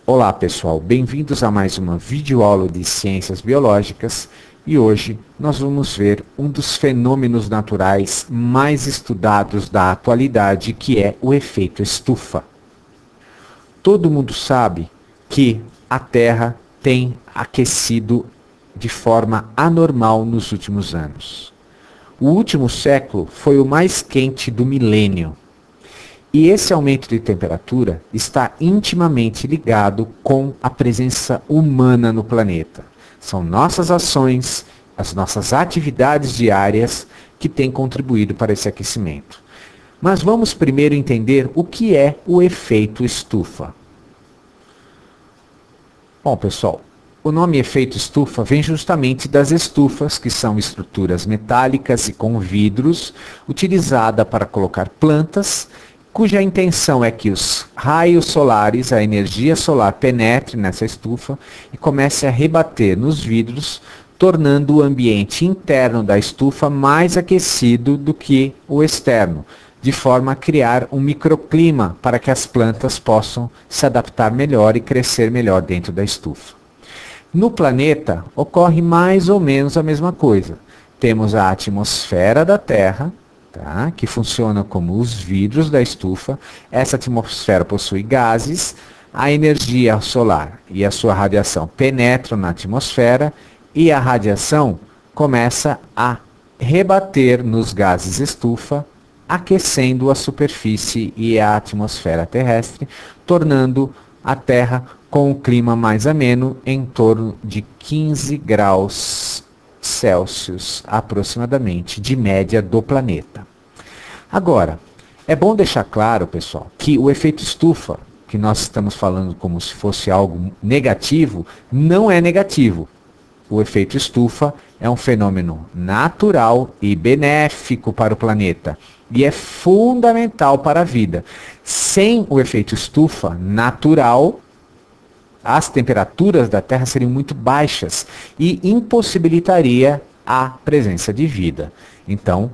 Olá pessoal, bem-vindos a mais uma videoaula de Ciências Biológicas e hoje nós vamos ver um dos fenômenos naturais mais estudados da atualidade, que é o efeito estufa. Todo mundo sabe que a Terra tem aquecido de forma anormal nos últimos anos. O último século foi o mais quente do milênio. E esse aumento de temperatura está intimamente ligado com a presença humana no planeta. São nossas ações, as nossas atividades diárias que têm contribuído para esse aquecimento. Mas vamos primeiro entender o que é o efeito estufa. Bom, pessoal, o nome efeito estufa vem justamente das estufas, que são estruturas metálicas e com vidros, utilizada para colocar plantas, cuja intenção é que os raios solares, a energia solar, penetre nessa estufa e comece a rebater nos vidros, tornando o ambiente interno da estufa mais aquecido do que o externo, de forma a criar um microclima para que as plantas possam se adaptar melhor e crescer melhor dentro da estufa. No planeta, ocorre mais ou menos a mesma coisa. Temos a atmosfera da Terra, que funciona como os vidros da estufa. Essa atmosfera possui gases, a energia solar e a sua radiação penetram na atmosfera e a radiação começa a rebater nos gases estufa, aquecendo a superfície e a atmosfera terrestre, tornando a Terra com um clima mais ameno, em torno de 15 graus Celsius, aproximadamente, de média do planeta. Agora, é bom deixar claro, pessoal, que o efeito estufa, que nós estamos falando como se fosse algo negativo, não é negativo. O efeito estufa é um fenômeno natural e benéfico para o planeta e é fundamental para a vida. Sem o efeito estufa natural, as temperaturas da Terra seriam muito baixas e impossibilitaria a presença de vida. Então,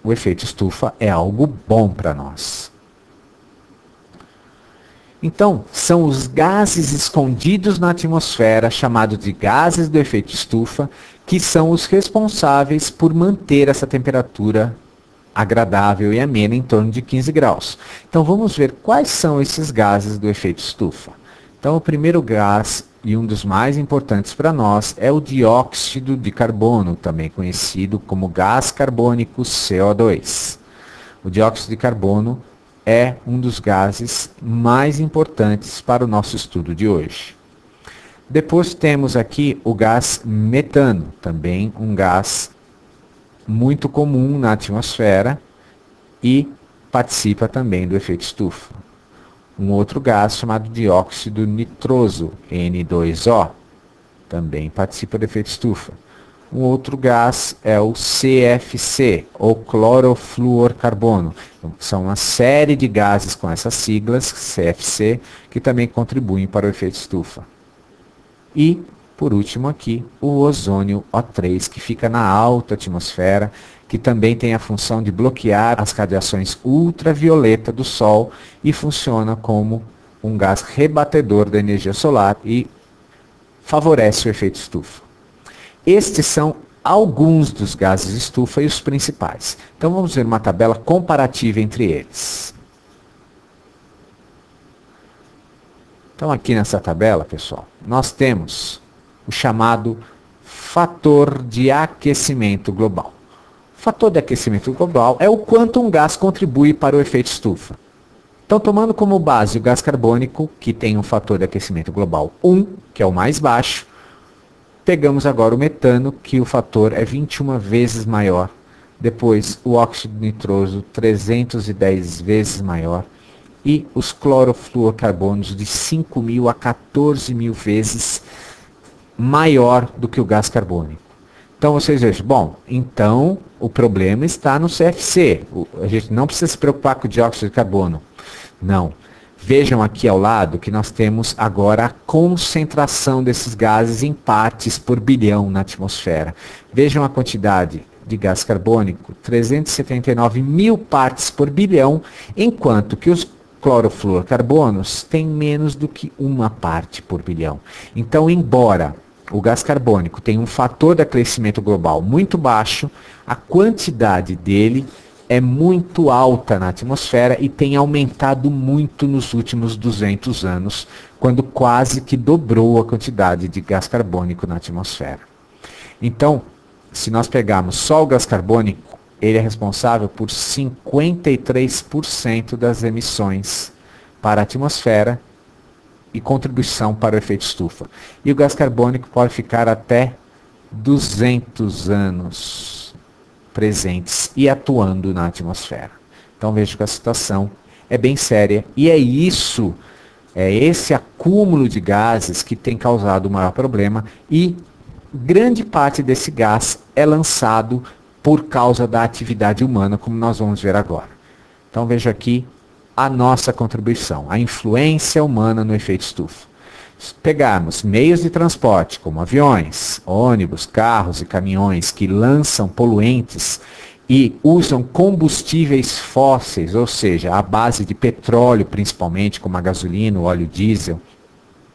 o efeito estufa é algo bom para nós. Então, são os gases escondidos na atmosfera, chamados de gases do efeito estufa, que são os responsáveis por manter essa temperatura agradável e amena em torno de 15 graus. Então, vamos ver quais são esses gases do efeito estufa. Então, o primeiro gás, e um dos mais importantes para nós, é o dióxido de carbono, também conhecido como gás carbônico CO2. O dióxido de carbono é um dos gases mais importantes para o nosso estudo de hoje. Depois temos aqui o gás metano, também um gás muito comum na atmosfera e participa também do efeito estufa. Um outro gás chamado dióxido nitroso, N2O, também participa do efeito estufa. Um outro gás é o CFC, ou clorofluorcarbono. Então, são uma série de gases com essas siglas, CFC, que também contribuem para o efeito estufa. E, por último aqui, o ozônio O3, que fica na alta atmosfera, que também tem a função de bloquear as radiações ultravioleta do Sol e funciona como um gás rebatedor da energia solar e favorece o efeito estufa. Estes são alguns dos gases estufa e os principais. Então vamos ver uma tabela comparativa entre eles. Então aqui nessa tabela, pessoal, nós temos o chamado fator de aquecimento global. O fator de aquecimento global é o quanto um gás contribui para o efeito estufa. Então, tomando como base o gás carbônico, que tem um fator de aquecimento global 1, que é o mais baixo, pegamos agora o metano, que o fator é 21 vezes maior. Depois, o óxido nitroso, 310 vezes maior. E os clorofluorcarbonos, de 5.000 a 14.000 vezes maior do que o gás carbônico. Então vocês vejam, bom, então o problema está no CFC. A gente não precisa se preocupar com o dióxido de carbono. Não. Vejam aqui ao lado que nós temos agora a concentração desses gases em partes por bilhão na atmosfera. Vejam a quantidade de gás carbônico, 379 mil partes por bilhão, enquanto que os clorofluorcarbonos tem menos do que 1 parte por bilhão. Então, embora o gás carbônico tenha um fator de aquecimento global muito baixo, a quantidade dele é muito alta na atmosfera e tem aumentado muito nos últimos 200 anos, quando quase que dobrou a quantidade de gás carbônico na atmosfera. Então, se nós pegarmos só o gás carbônico, ele é responsável por 53% das emissões para a atmosfera e contribuição para o efeito estufa. E o gás carbônico pode ficar até 200 anos presentes e atuando na atmosfera. Então vejo que a situação é bem séria e é esse acúmulo de gases que tem causado o maior problema, e grande parte desse gás é lançado por causa da atividade humana, como nós vamos ver agora. Então vejo aqui a nossa contribuição, a influência humana no efeito estufa. Se pegarmos meios de transporte, como aviões, ônibus, carros e caminhões, que lançam poluentes e usam combustíveis fósseis, ou seja, à base de petróleo principalmente, como a gasolina, o óleo diesel,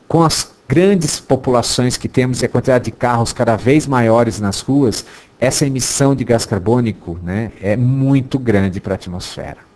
com as grandes populações que temos e a quantidade de carros cada vez maiores nas ruas, essa emissão de gás carbônico, né, é muito grande para a atmosfera.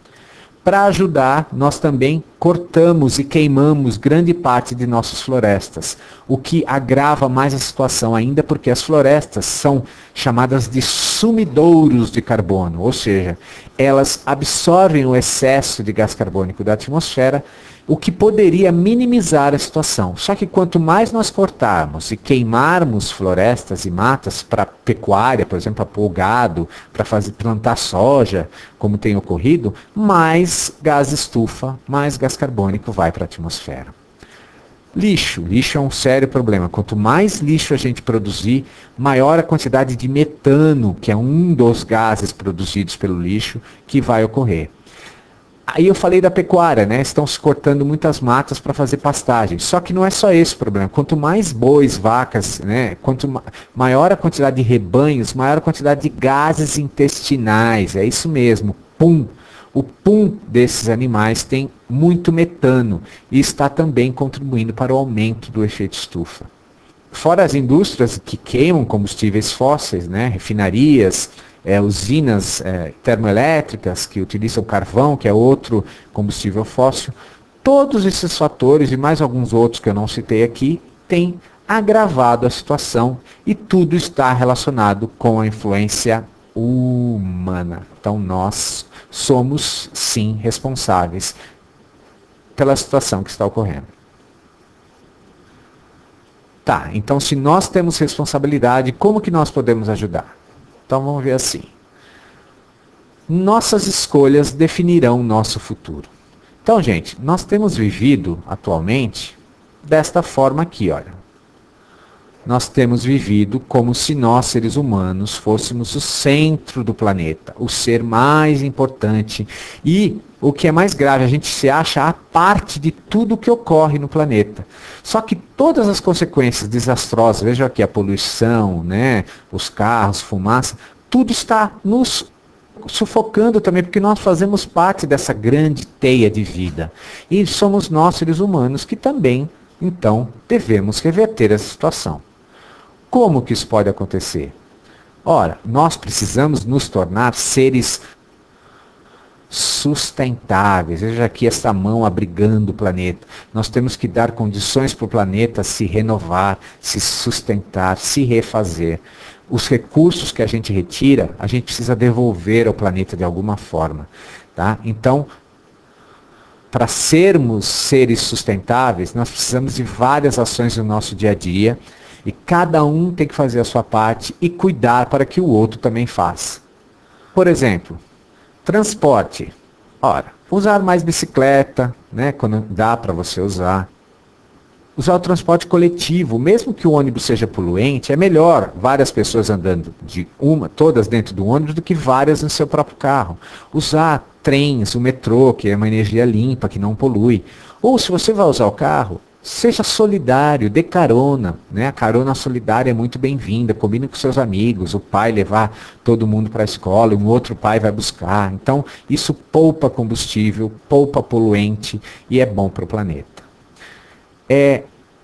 Para ajudar, nós também cortamos e queimamos grande parte de nossas florestas, o que agrava mais a situação ainda, porque as florestas são chamadas de sumidouros de carbono, ou seja, elas absorvem o excesso de gás carbônico da atmosfera, o que poderia minimizar a situação. Só que quanto mais nós cortarmos e queimarmos florestas e matas para pecuária, por exemplo, para pôr gado, para plantar soja, como tem ocorrido, mais gás estufa, mais gás carbônico vai para a atmosfera. Lixo é um sério problema. Quanto mais lixo a gente produzir, maior a quantidade de metano, que é um dos gases produzidos pelo lixo, que vai ocorrer. Aí eu falei da pecuária, né? Estão se cortando muitas matas para fazer pastagem. Só que não é só esse o problema. Quanto mais bois, vacas, né? Quanto maior a quantidade de rebanhos, maior a quantidade de gases intestinais. É isso mesmo. O pum desses animais tem muito metano e está também contribuindo para o aumento do efeito estufa. Fora as indústrias que queimam combustíveis fósseis, né? Refinarias, usinas termoelétricas que utilizam carvão, que é outro combustível fóssil, todos esses fatores e mais alguns outros que eu não citei aqui, têm agravado a situação e tudo está relacionado com a influência humana. Então nós somos, sim, responsáveis pela situação que está ocorrendo. Tá, então se nós temos responsabilidade, como que nós podemos ajudar? Então vamos ver assim. Nossas escolhas definirão o nosso futuro. Então, gente, nós temos vivido atualmente desta forma aqui, olha. Nós temos vivido como se nós, seres humanos, fôssemos o centro do planeta, o ser mais importante. E, o que é mais grave, a gente se acha a parte de tudo que ocorre no planeta. Só que todas as consequências desastrosas, veja aqui a poluição, né, os carros, fumaça, tudo está nos sufocando também, porque nós fazemos parte dessa grande teia de vida. E somos nós, seres humanos, que também, então, devemos reverter essa situação. Como que isso pode acontecer? Ora, nós precisamos nos tornar seres sustentáveis. Veja aqui essa mão abrigando o planeta. Nós temos que dar condições para o planeta se renovar, se sustentar, se refazer. Os recursos que a gente retira, a gente precisa devolver ao planeta de alguma forma. Tá? Então, para sermos seres sustentáveis, nós precisamos de várias ações no nosso dia a dia. E cada um tem que fazer a sua parte e cuidar para que o outro também faça. Por exemplo, transporte. Ora, usar mais bicicleta, né, quando dá para você usar. Usar o transporte coletivo, mesmo que o ônibus seja poluente, é melhor várias pessoas andando todas dentro do ônibus do que várias no seu próprio carro. Usar trens, o metrô, que é uma energia limpa, que não polui. Ou se você vai usar o carro, Seja solidário, dê carona, né? A carona solidária é muito bem-vinda, combine com seus amigos, o pai levar todo mundo para a escola, um outro pai vai buscar. Então, isso poupa combustível, poupa poluente e é bom para o planeta.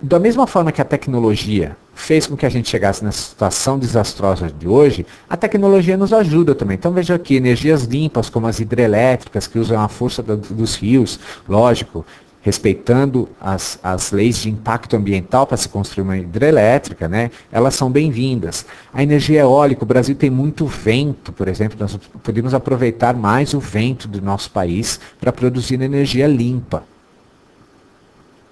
Da mesma forma que a tecnologia fez com que a gente chegasse nessa situação desastrosa de hoje, a tecnologia nos ajuda também. Então veja aqui, energias limpas como as hidrelétricas, que usam a força dos rios, lógico, respeitando as leis de impacto ambiental para se construir uma hidrelétrica, né? Elas são bem-vindas. A energia eólica, o Brasil tem muito vento, por exemplo, nós podemos aproveitar mais o vento do nosso país para produzir energia limpa.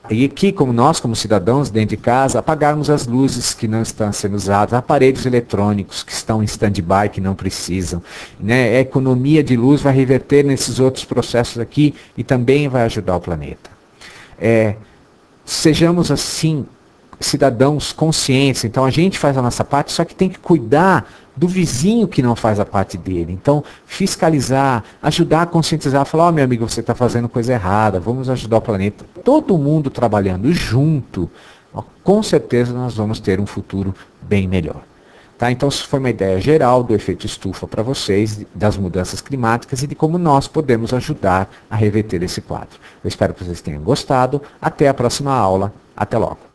E aqui, como nós, como cidadãos dentro de casa, apagarmos as luzes que não estão sendo usadas, aparelhos eletrônicos que estão em stand-by, que não precisam. Né? A economia de luz vai reverter nesses outros processos aqui e também vai ajudar o planeta. Sejamos, assim, cidadãos conscientes. Então, a gente faz a nossa parte, só que tem que cuidar do vizinho que não faz a parte dele. Então, fiscalizar, ajudar a conscientizar, falar, meu amigo, você está fazendo coisa errada, vamos ajudar o planeta. Todo mundo trabalhando junto, com certeza nós vamos ter um futuro bem melhor. Tá? Então, isso foi uma ideia geral do efeito estufa para vocês, das mudanças climáticas e de como nós podemos ajudar a reverter esse quadro. Eu espero que vocês tenham gostado. Até a próxima aula. Até logo.